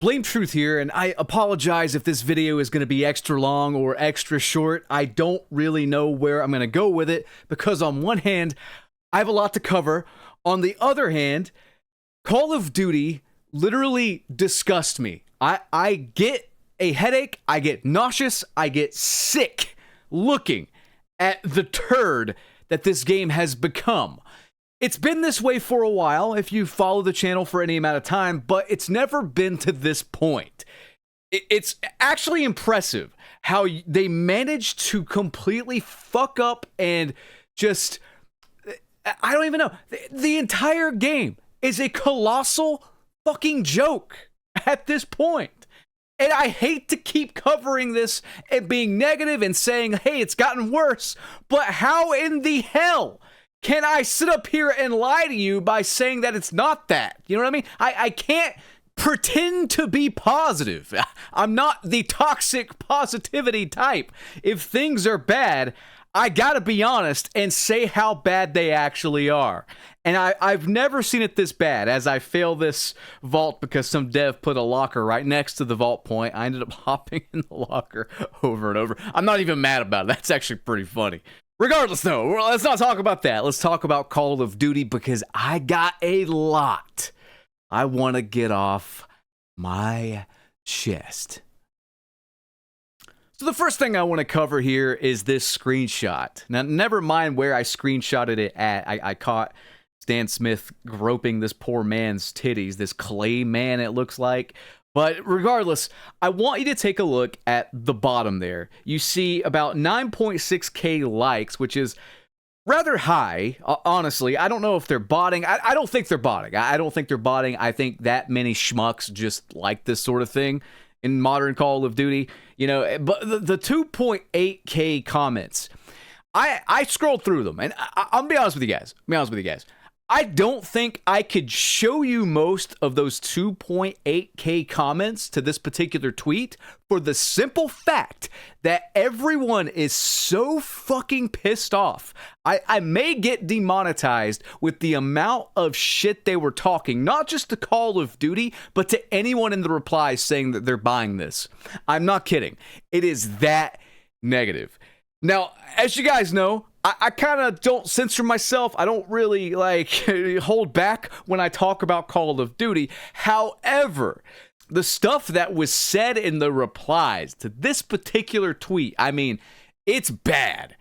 Blame Truth here, and I apologize if this video is going to be extra long or extra short. I don't really know where I'm going to go with it, because on one hand, I have a lot to cover. On the other hand, Call of Duty literally disgusts me. I get a headache, I get nauseous, I get sick looking at the turd that this game has become. It's been this way for a while, if you follow the channel for any amount of time, but it's never been to this point. It's actually impressive how they managed to completely fuck up and just, I don't even know. The entire game is a colossal fucking joke at this point. And I hate to keep covering this and being negative and saying, hey, it's gotten worse, but how in the hell can I sit up here and lie to you by saying that it's not that? You know what I mean? I can't pretend to be positive. I'm not the toxic positivity type. If things are bad, I gotta be honest and say how bad they actually are. And I've never seen it this bad. As I fail this vault because some dev put a locker right next to the vault point, I ended up hopping in the locker over and over. I'm not even mad about it. That's actually pretty funny. Regardless, though, let's not talk about that. Let's talk about Call of Duty, because I got a lot I want to get off my chest. So the first thing I want to cover here is this screenshot. Now, never mind where I screenshotted it at. I caught Stan Smith groping this poor man's titties, this clay man it looks like. But regardless, I want you to take a look at the bottom there. You see about 9.6K likes, which is rather high, honestly. I don't know if they're botting. I don't think they're botting. I don't think they're botting. I think that many schmucks just like this sort of thing in modern Call of Duty. You know, but the 2.8K comments, I scrolled through them, and I'll be honest with you guys. I don't think I could show you most of those 2.8K comments to this particular tweet, for the simple fact that everyone is so fucking pissed off. I may get demonetized with the amount of shit they were talking, not just to Call of Duty, but to anyone in the replies saying that they're buying this. I'm not kidding. It is that negative. Now, as you guys know, I kind of don't censor myself. I don't really hold back when I talk about Call of Duty. However, the stuff that was said in the replies to this particular tweet, I mean, it's bad.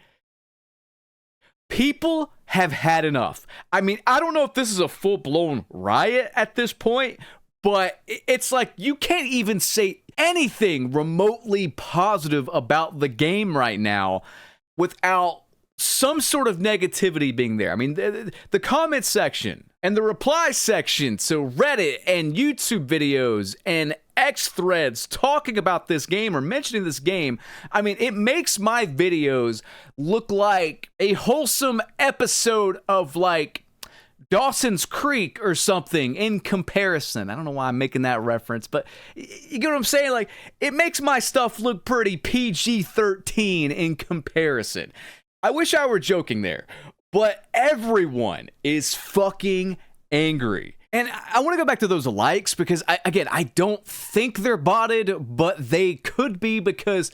People have had enough. I mean, I don't know if this is a full-blown riot at this point, but it's like you can't even say anything remotely positive about the game right now without some sort of negativity being there. I mean, the comment section and the reply section to Reddit and YouTube videos and X threads talking about this game or mentioning this game, I mean, it makes my videos look like a wholesome episode of like Dawson's Creek or something in comparison. I don't know why I'm making that reference, but you get what I'm saying? Like, it makes my stuff look pretty PG-13 in comparison. I wish I were joking there, but everyone is fucking angry. And I want to go back to those likes because, I don't think they're botted, but they could be, because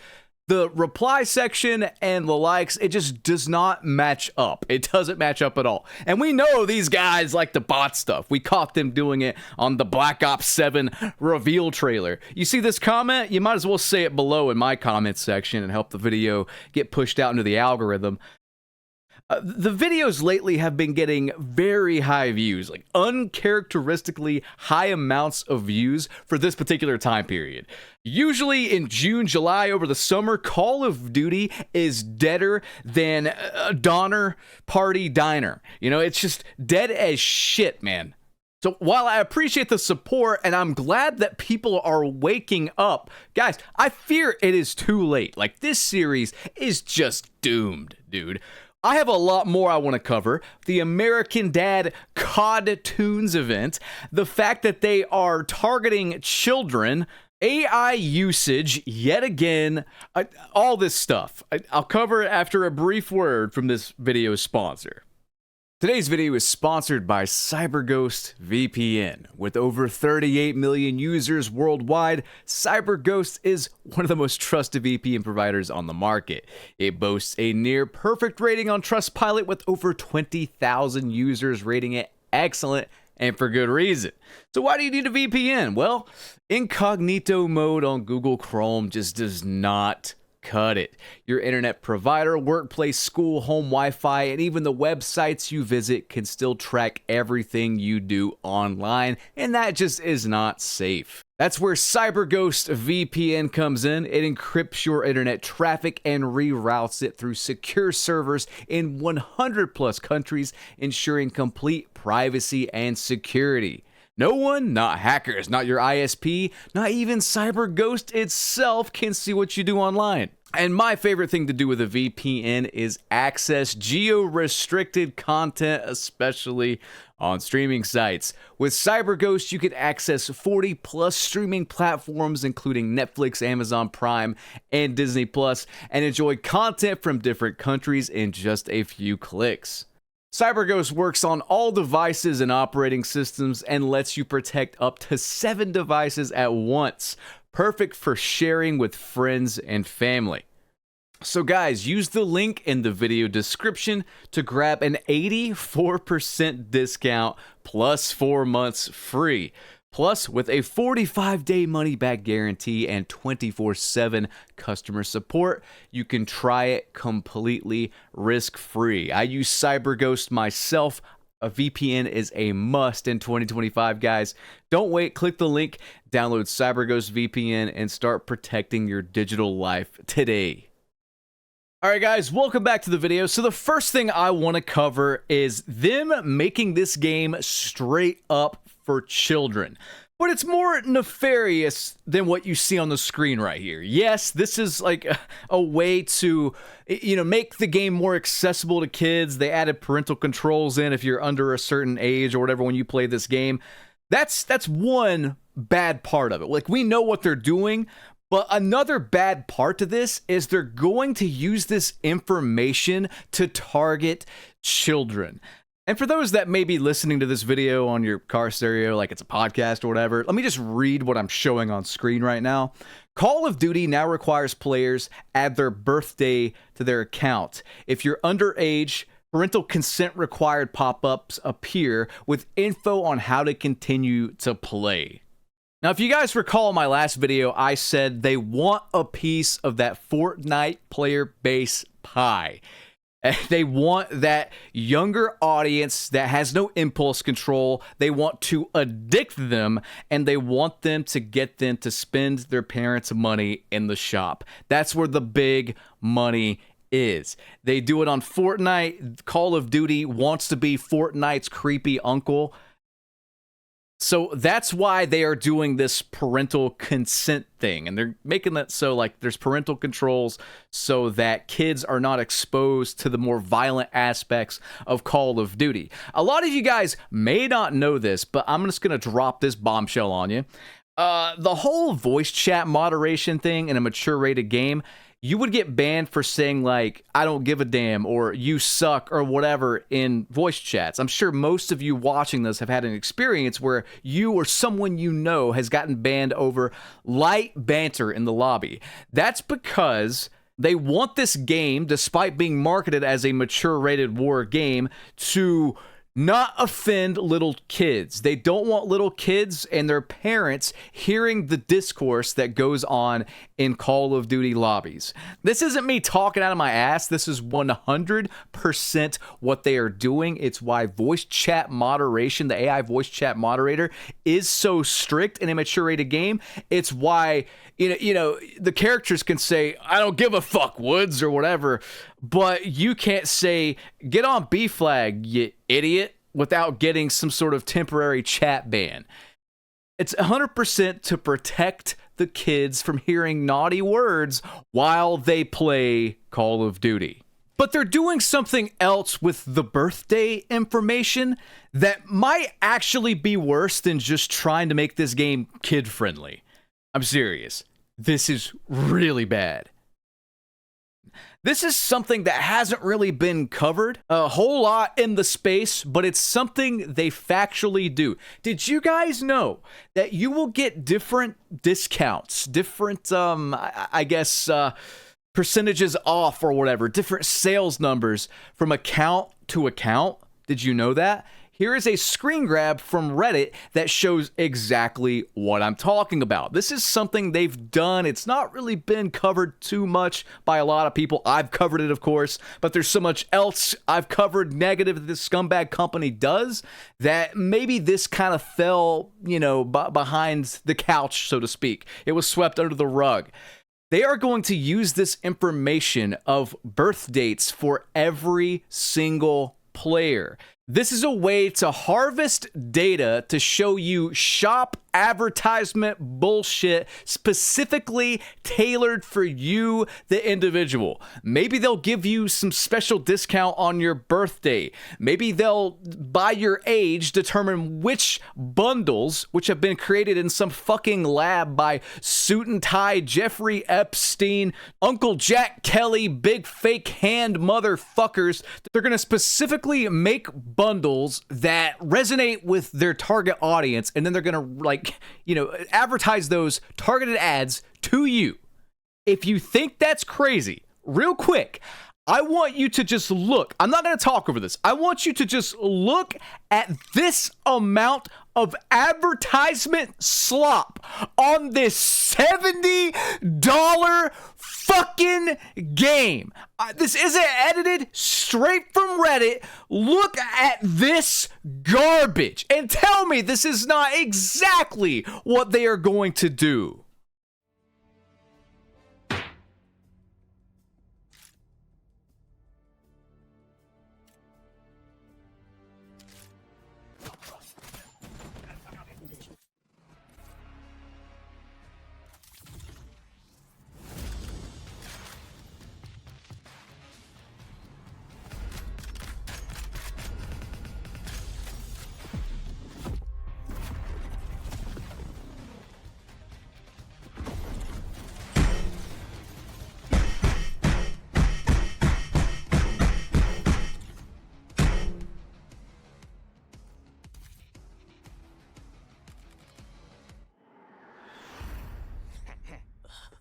the reply section and the likes, it just does not match up. It doesn't match up at all. And we know these guys like to bot stuff. We caught them doing it on the Black Ops 7 reveal trailer. You see this comment? You might as well say it below in my comment section and help the video get pushed out into the algorithm. The videos lately have been getting very high views, like uncharacteristically high amounts of views for this particular time period. Usually in June, July, over the summer, Call of Duty is deader than a Donner Party diner. You know, it's just dead as shit, man. So while I appreciate the support and I'm glad that people are waking up, guys, I fear it is too late. Like, this series is just doomed, dude. I have a lot more I want to cover. The American Dad COD Tunes event, the fact that they are targeting children, AI usage yet again, all this stuff. I'll cover it after a brief word from this video's sponsor. Today's video is sponsored by CyberGhost VPN. With over 38 million users worldwide, CyberGhost is one of the most trusted VPN providers on the market. It boasts a near perfect rating on Trustpilot with over 20,000 users rating it excellent, and for good reason. So why do you need a VPN? Well, incognito mode on Google Chrome just does not cut it. Your internet provider, workplace, school, home Wi-Fi, and even the websites you visit can still track everything you do online, and that just is not safe. That's where CyberGhost VPN comes in. It encrypts your internet traffic and reroutes it through secure servers in 100 plus countries, ensuring complete privacy and security. No one, not hackers, not your ISP, not even CyberGhost itself can see what you do online. And my favorite thing to do with a VPN is access geo-restricted content, especially on streaming sites. With CyberGhost, you can access 40 plus streaming platforms, including Netflix, Amazon Prime, and Disney Plus, and enjoy content from different countries in just a few clicks. CyberGhost works on all devices and operating systems and lets you protect up to 7 devices at once. Perfect for sharing with friends and family. So guys, use the link in the video description to grab an 84% discount plus 4 months free. Plus, with a 45-day money-back guarantee and 24/7 customer support, you can try it completely risk-free. I use CyberGhost myself. A VPN is a must in 2025, guys. Don't wait. Click the link, download CyberGhost VPN, and start protecting your digital life today. Alright guys, welcome back to the video. So the first thing I want to cover is them making this game straight up for children. But it's more nefarious than what you see on the screen right here. Yes, this is like a way to, make the game more accessible to kids. They added parental controls in if you're under a certain age or whatever when you play this game. That's one bad part of it. Like, we know what they're doing, but another bad part to this is they're going to use this information to target children. And for those that may be listening to this video on your car stereo, like it's a podcast or whatever, let me just read what I'm showing on screen right now. Call of Duty now requires players add their birthday to their account. If you're underage, parental consent required pop-ups appear with info on how to continue to play. Now, if you guys recall my last video, I said they want a piece of that Fortnite player base pie. They want that younger audience that has no impulse control. They want to addict them, and they want them to get them to spend their parents' money in the shop. That's where the big money is. They do it on Fortnite. Call of Duty wants to be Fortnite's creepy uncle. So that's why they are doing this parental consent thing, and they're making that so like there's parental controls so that kids are not exposed to the more violent aspects of Call of Duty. A lot of you guys may not know this, but I'm just going to drop this bombshell on you. The whole voice chat moderation thing in a mature rated game, you would get banned for saying like, I don't give a damn, or you suck, or whatever in voice chats. I'm sure most of you watching this have had an experience where you or someone you know has gotten banned over light banter in the lobby. That's because they want this game, despite being marketed as a mature rated war game, to not offend little kids. They don't want little kids and their parents hearing the discourse that goes on in Call of Duty lobbies. This isn't me talking out of my ass. This is 100% what they are doing. It's why voice chat moderation, the AI voice chat moderator, is so strict in a mature rated game. It's why the characters can say, I don't give a fuck, Woods, or whatever, but you can't say, get on B flag, you idiot, without getting some sort of temporary chat ban. It's 100% to protect the kids from hearing naughty words while they play Call of Duty. But they're doing something else with the birthday information that might actually be worse than just trying to make this game kid-friendly. I'm serious. This is really bad. This is something that hasn't really been covered a whole lot in the space, but it's something they factually do. Did you guys know that you will get different discounts, different, I guess, percentages off or whatever, different sales numbers from account to account? Did you know that? Here is a screen grab from Reddit that shows exactly what I'm talking about. This is something they've done. It's not really been covered too much by a lot of people. I've covered it, of course, but there's so much else I've covered negative that this scumbag company does that maybe this kind of fell, behind the couch, so to speak. It was swept under the rug. They are going to use this information of birth dates for every single player. This is a way to harvest data to show you shop advertisement bullshit specifically tailored for you, the individual. Maybe they'll give you some special discount on your birthday. Maybe they'll, by your age, determine which bundles, which have been created in some fucking lab by suit and tie Jeffrey Epstein, Uncle Jack Kelly, big fake hand motherfuckers. They're going to specifically make bundles that resonate with their target audience, and then they're going to advertise those targeted ads to you. If you think that's crazy, real quick, I want you to just look. I'm not going to talk over this. I want you to just look at this amount of advertisement slop on this $70 fucking game. This isn't edited, straight from Reddit. Look at this garbage and tell me this is not exactly what they are going to do.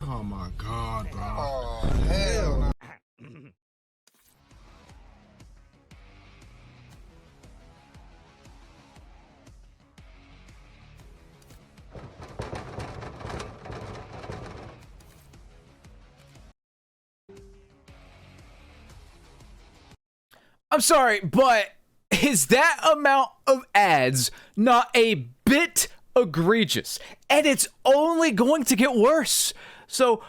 Oh my God, bro. Oh, hell no. I'm sorry, but is that amount of ads not a bit egregious? And it's only going to get worse. So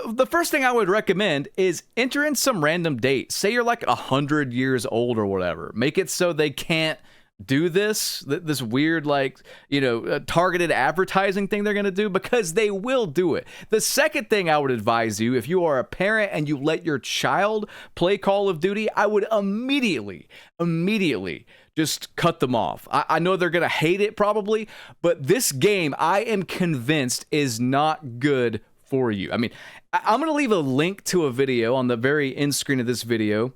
the first thing I would recommend is enter in some random date. Say you're like 100 years old or whatever. Make it so they can't do this weird, targeted advertising thing they're going to do, because they will do it. The second thing I would advise you, if you are a parent and you let your child play Call of Duty, I would immediately just cut them off. I know they're going to hate it probably, but this game, I am convinced, is not good for you. I mean, I'm going to leave a link to a video on the very end screen of this video.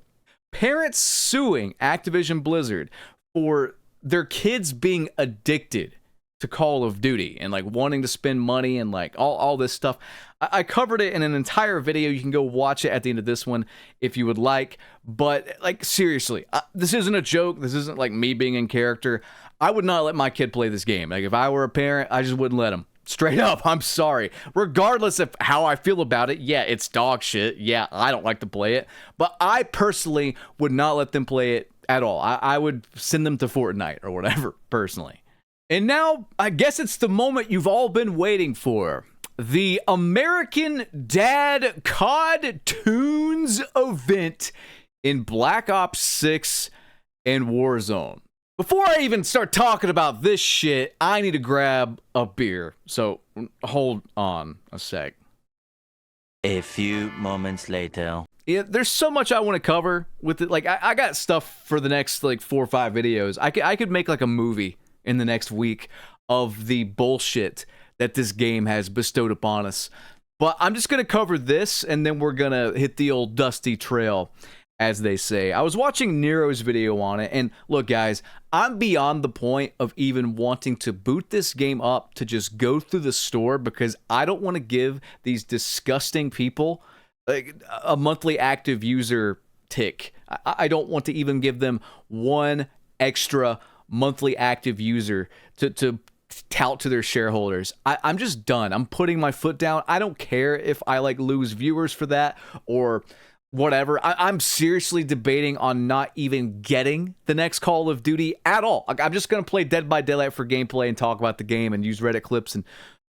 Parents suing Activision Blizzard for their kids being addicted to Call of Duty and wanting to spend money and all this stuff. I covered it in an entire video. You can go watch it at the end of this one if you would like. But seriously, this isn't a joke. This isn't me being in character. I would not let my kid play this game. If I were a parent, I just wouldn't let him. Straight up, I'm sorry. Regardless of how I feel about it, yeah, it's dog shit. Yeah, I don't like to play it. But I personally would not let them play it at all. I would send them to Fortnite or whatever, personally. And now, I guess it's the moment you've all been waiting for. The American Dad COD Tunes event in Black Ops 6 and Warzone. Before I even start talking about this shit, I need to grab a beer. So, hold on a sec. A few moments later. Yeah, there's so much I want to cover with it. I got stuff for the next 4 or 5 videos. I could make a movie in the next week of the bullshit that this game has bestowed upon us. But I'm just going to cover this, and then we're going to hit the old dusty trail, as they say. I was watching Nero's video on it, and look, guys, I'm beyond the point of even wanting to boot this game up to just go through the store, because I don't want to give these disgusting people like a monthly active user tick. I don't want to even give them one extra monthly active user to tout to their shareholders. I'm just done. I'm putting my foot down. I don't care if I like lose viewers for that or whatever. I'm seriously debating on not even getting the next Call of Duty at all. I'm just going to play Dead by Daylight for gameplay and talk about the game and use Reddit clips and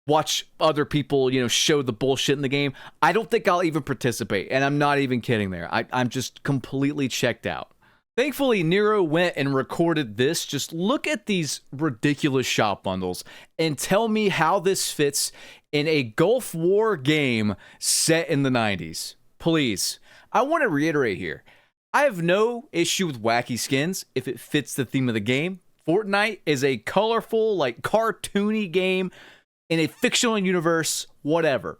watch other people, show the bullshit in the game. I don't think I'll even participate, and I'm not even kidding there. I'm just completely checked out. Thankfully, Nero went and recorded this. Just look at these ridiculous shop bundles and tell me how this fits in a Gulf War game set in the 90s. Please. I want to reiterate here. I have no issue with wacky skins if it fits the theme of the game. Fortnite is a colorful, cartoony game in a fictional universe, whatever.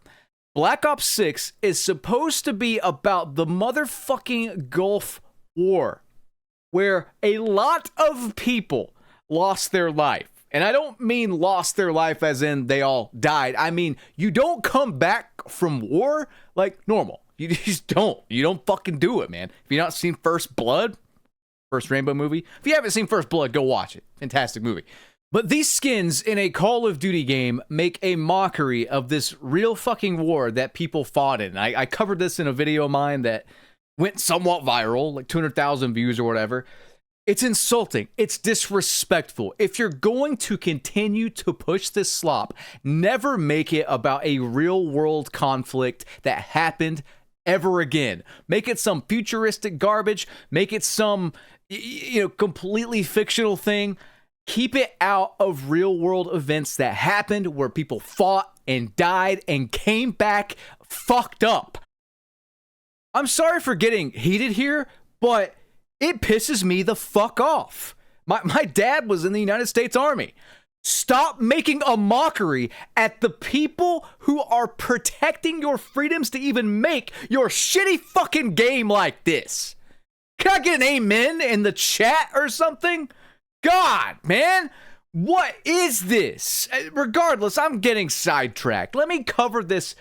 Black Ops 6 is supposed to be about the motherfucking Gulf War, where a lot of people lost their life. And I don't mean lost their life as in they all died. I mean, you don't come back from war like normal. You just don't. You don't fucking do it, man. If you've not seen First Blood, first Rainbow movie, if you haven't seen First Blood, go watch it. Fantastic movie. But these skins in a Call of Duty game make a mockery of this real fucking war that people fought in. I covered this in a video of mine that went somewhat viral, like 200,000 views or whatever. It's insulting. It's disrespectful. If you're going to continue to push this slop, never make it about a real world conflict that happened ever again. Make it some futuristic garbage. Make it some, completely fictional thing. Keep it out of real world events that happened where people fought and died and came back fucked up. I'm sorry for getting heated here, but it pisses me the fuck off. My dad was in the United States Army. Stop making a mockery at the people who are protecting your freedoms to even make your shitty fucking game like this. Can I get an amen in the chat or something? God, man, what is this? Regardless, I'm getting sidetracked. Let me cover this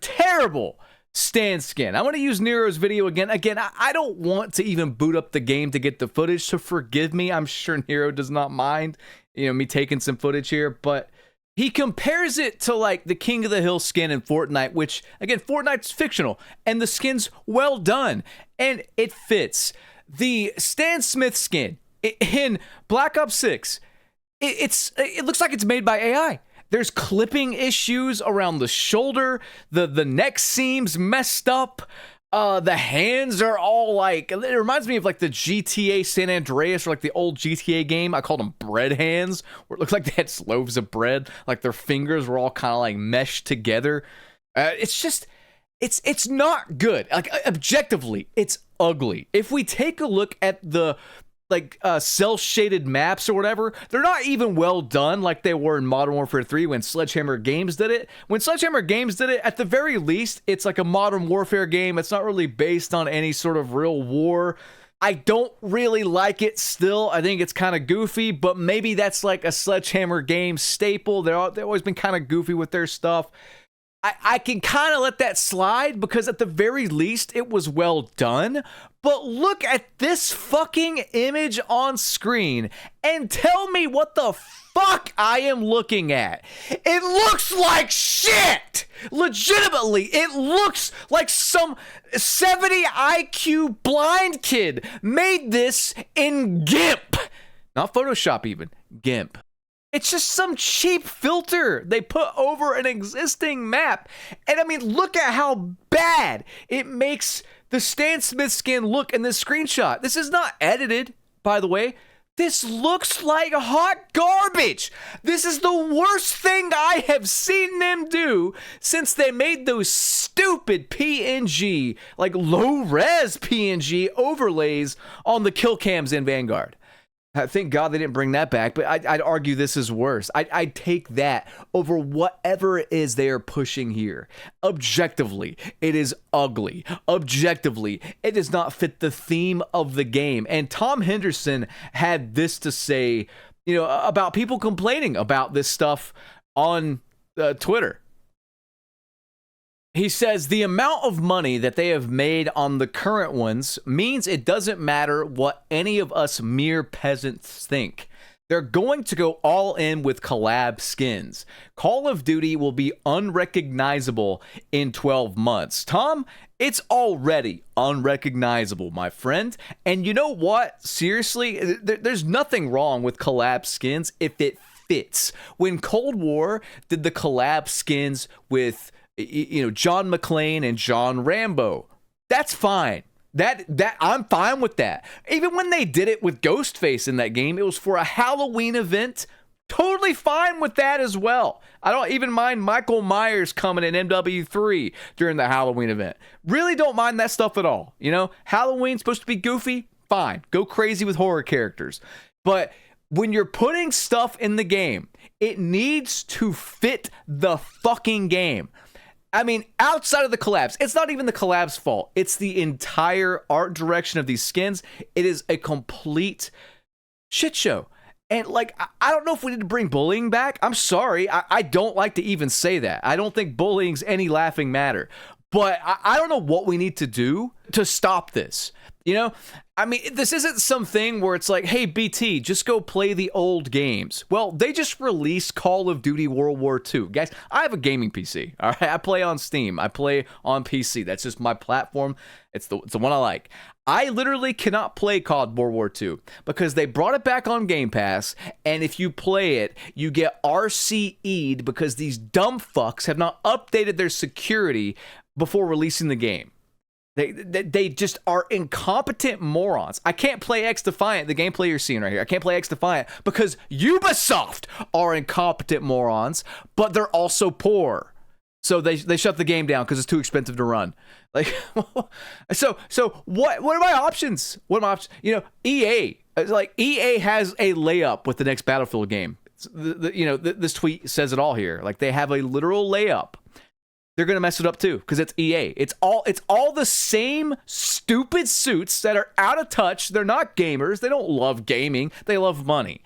terrible Stan skin. I want to use Nero's video again. I don't want to even boot up the game to get the footage, so forgive me. I'm sure Nero does not mind, me taking some footage here, but he compares it to the King of the Hill skin in Fortnite, which, again, Fortnite's fictional, and the skin's well done, and it fits. The Stan Smith skin in Black Ops 6, it looks like it's made by AI. There's clipping issues around the shoulder. The neck seam's messed up. The hands are all it reminds me of the GTA San Andreas or the old GTA game. I called them bread hands, where it looks like they had loaves of bread. Their fingers were all kind of meshed together. It's not good. Objectively, it's ugly. If we take a look at the cell shaded maps or whatever, they're not even well done like they were in Modern Warfare 3 when Sledgehammer Games did it. When Sledgehammer Games did it, at the very least, it's like a Modern Warfare game. It's not really based on any sort of real war. I don't really like it still. I think it's kind of goofy, but maybe that's a Sledgehammer Games staple. They've always been kind of goofy with their stuff. I can kind of let that slide because at the very least it was well done. But look at this fucking image on screen and tell me what the fuck I am looking at. It looks like shit! Legitimately, it looks like some 70 IQ blind kid made this in GIMP. Not Photoshop even, GIMP. It's just some cheap filter they put over an existing map. And look at how bad it makes the Stan Smith skin look in this screenshot. This is not edited, by the way. This looks like hot garbage. This is the worst thing I have seen them do since they made those stupid PNG, low-res PNG overlays on the kill cams in Vanguard. Thank God they didn't bring that back, but I'd argue this is worse. I'd take that over whatever it is they are pushing here. Objectively, it is ugly. Objectively, it does not fit the theme of the game. And Tom Henderson had this to say, about people complaining about this stuff on Twitter. He says the amount of money that they have made on the current ones means it doesn't matter what any of us mere peasants think. They're going to go all in with collab skins. Call of Duty will be unrecognizable in 12 months. Tom, it's already unrecognizable, my friend. And you know what? Seriously, there's nothing wrong with collab skins if it fits. When Cold War did the collab skins with John McClane and John Rambo, that's fine. That I'm fine with that. Even when they did it with Ghostface in that game, it was for a Halloween event. Totally fine with that as well. I don't even mind Michael Myers coming in MW3 during the Halloween event. Really don't mind that stuff at all. Halloween's supposed to be goofy. Fine. Go crazy with horror characters. But when you're putting stuff in the game, it needs to fit the fucking game. I mean, outside of the collabs, it's not even the collabs' fault. It's the entire art direction of these skins. It is a complete shit show. And, I don't know if we need to bring bullying back. I'm sorry. I don't like to even say that. I don't think bullying's any laughing matter. But I don't know what we need to do to stop this. I mean, this isn't something where it's like, hey, BT, just go play the old games. Well, they just released Call of Duty World War II. Guys, I have a gaming PC. All right, I play on Steam. I play on PC. That's just my platform. It's the one I like. I literally cannot play COD World War II because they brought it back on Game Pass, and if you play it, you get RCE'd because these dumb fucks have not updated their security before releasing the game. They just are incompetent morons. I can't play X-Defiant, the gameplay you're seeing right here. I can't play X-Defiant because Ubisoft are incompetent morons, but they're also poor. So they shut the game down because it's too expensive to run. So what are my options? What are my options? EA. EA has a layup with the next Battlefield game. This tweet says it all here. They have a literal layup. They're going to mess it up too because it's EA. It's all the same stupid suits that are out of touch. They're not gamers. They don't love gaming. They love money.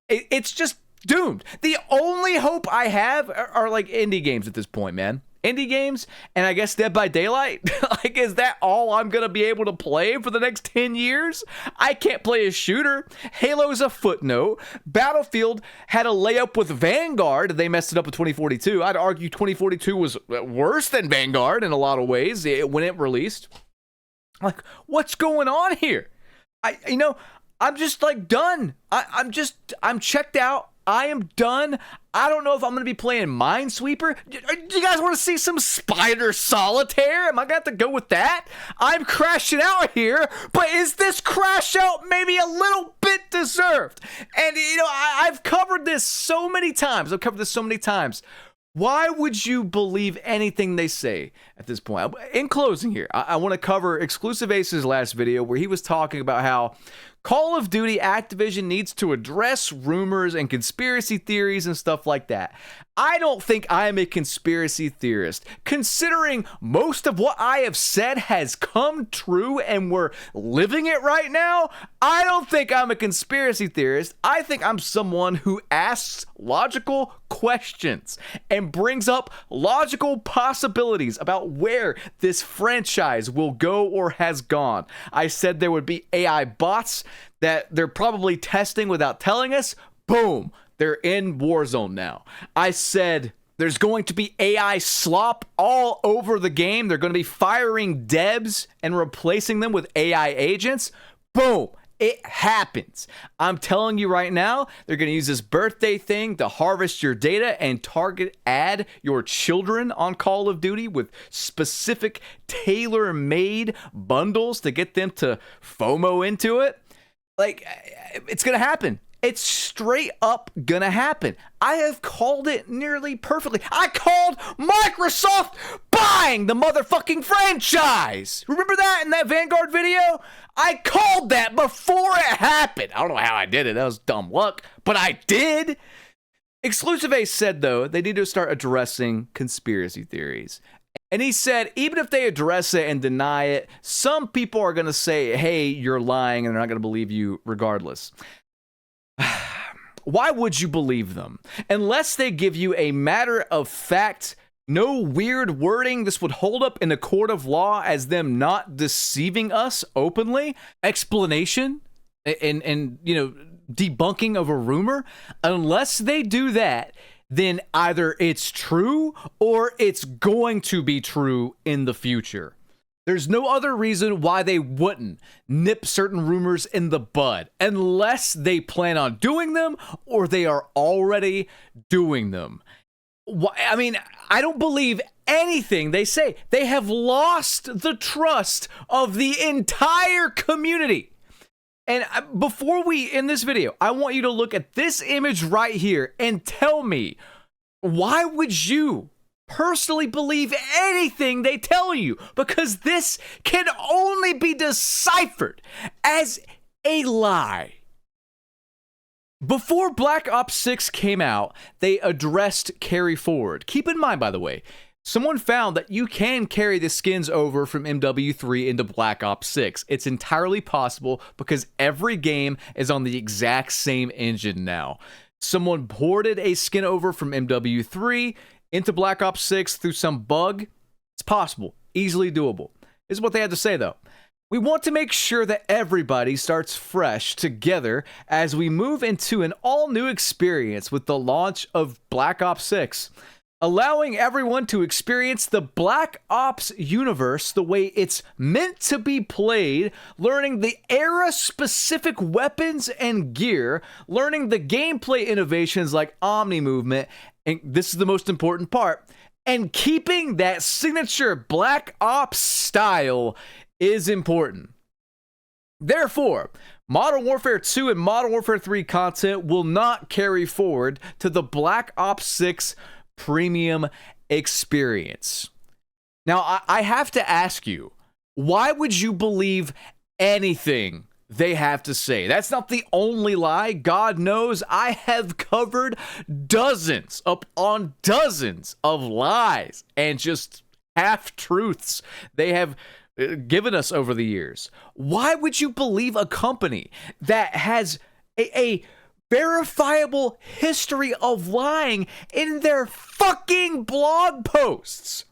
It's just doomed. The only hope I have are indie games at this point, man. Indie games, and I guess Dead by Daylight. Is that all I'm going to be able to play for the next 10 years? I can't play a shooter. Halo's a footnote. Battlefield had a layup with Vanguard. They messed it up with 2042. I'd argue 2042 was worse than Vanguard in a lot of ways when it released. What's going on here? I'm just done. I'm checked out. I am done. I don't know if I'm going to be playing Minesweeper. Do you guys want to see some Spider Solitaire? Am I going to have to go with that? I'm crashing out here, but is this crash out maybe a little bit deserved? And, I've covered this so many times. Why would you believe anything they say at this point? In closing here, I want to cover Exclusive Ace's last video where he was talking about how Call of Duty Activision needs to address rumors and conspiracy theories and stuff like that. I don't think I am a conspiracy theorist. Considering most of what I have said has come true and we're living it right now, I don't think I'm a conspiracy theorist. I think I'm someone who asks logical questions and brings up logical possibilities about where this franchise will go or has gone. I said there would be AI bots that they're probably testing without telling us. Boom. They're in Warzone now. I said there's going to be AI slop all over the game. They're going to be firing devs and replacing them with AI agents. Boom. It happens. I'm telling you right now, they're going to use this birthday thing to harvest your data and target ad your children on Call of Duty with specific tailor-made bundles to get them to FOMO into it. It's going to happen. It's straight up gonna happen. I have called it nearly perfectly. I called Microsoft buying the motherfucking franchise. Remember that in that Vanguard video? I called that before it happened. I don't know how I did it. That was dumb luck, but I did. Exclusive Ace said, though, they need to start addressing conspiracy theories. And he said, even if they address it and deny it, some people are going to say, hey, you're lying, and they're not going to believe you regardless. Why would you believe them? Unless they give you a matter of fact, no weird wording, this would hold up in a court of law as them not deceiving us openly, explanation, and debunking of a rumor. Unless they do that, then either it's true or it's going to be true in the future. There's no other reason why they wouldn't nip certain rumors in the bud unless they plan on doing them or they are already doing them. I mean, I don't believe anything they say. They have lost the trust of the entire community. And before we end this video, I want you to look at this image right here and tell me, why would you personally believe anything they tell you? Because this can only be deciphered as a lie. Before Black Ops 6 came out, they addressed carry forward. Keep in mind, by the way, someone found that you can carry the skins over from MW3 into Black Ops 6. It's entirely possible because every game is on the exact same engine now. Someone ported a skin over from MW3 into Black Ops 6 through some bug. It's possible, easily doable. This is what they had to say, though. We want to make sure that everybody starts fresh together as we move into an all-new experience with the launch of Black Ops 6. Allowing everyone to experience the Black Ops universe the way it's meant to be played, learning the era-specific weapons and gear, learning the gameplay innovations like Omni movement, and this is the most important part, and keeping that signature Black Ops style is important. Therefore, Modern Warfare 2 and Modern Warfare 3 content will not carry forward to the Black Ops 6 premium experience. Now, I have to ask you, why would you believe anything they have to say? That's not the only lie. God knows I have covered dozens upon dozens of lies and just half-truths they have given us over the years. Why would you believe a company that has a verifiable history of lying in their fucking blog posts?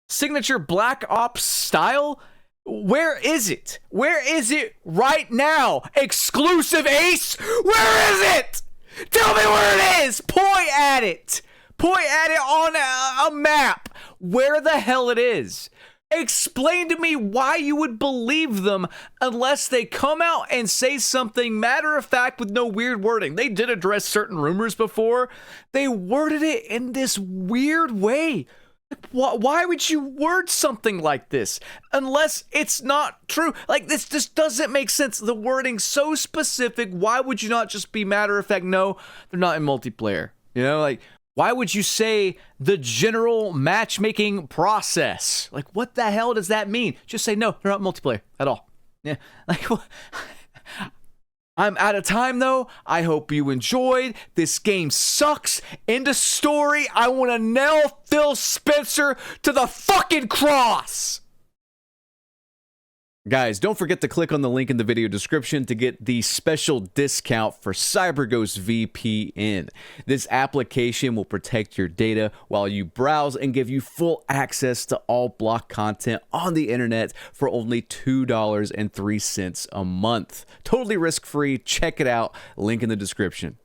Signature Black Ops style? Where is it? Where is it right now? Exclusive Ace? Where is it? Tell me where it is. Point at it. Point at it on a map. Where the hell it is. Explain to me why you would believe them unless they come out and say something matter of fact with no weird wording. They did address certain rumors before. They worded it in this weird way. Why would you word something like this unless it's not true? Like, this just doesn't make sense. The wording's so specific. Why would you not just be matter of fact? No, they're not in multiplayer. You know, like, why would you say the general matchmaking process? Like, what the hell does that mean? Just say, no, they're not multiplayer at all. Yeah, like, I'm out of time, though. I hope you enjoyed. This game sucks. End of story. I want to nail Phil Spencer to the fucking cross. Guys, don't forget to click on the link in the video description to get the special discount for CyberGhost VPN. This application will protect your data while you browse and give you full access to all block content on the internet for only $2.03 a month. Totally risk-free. Check it out. Link in the description.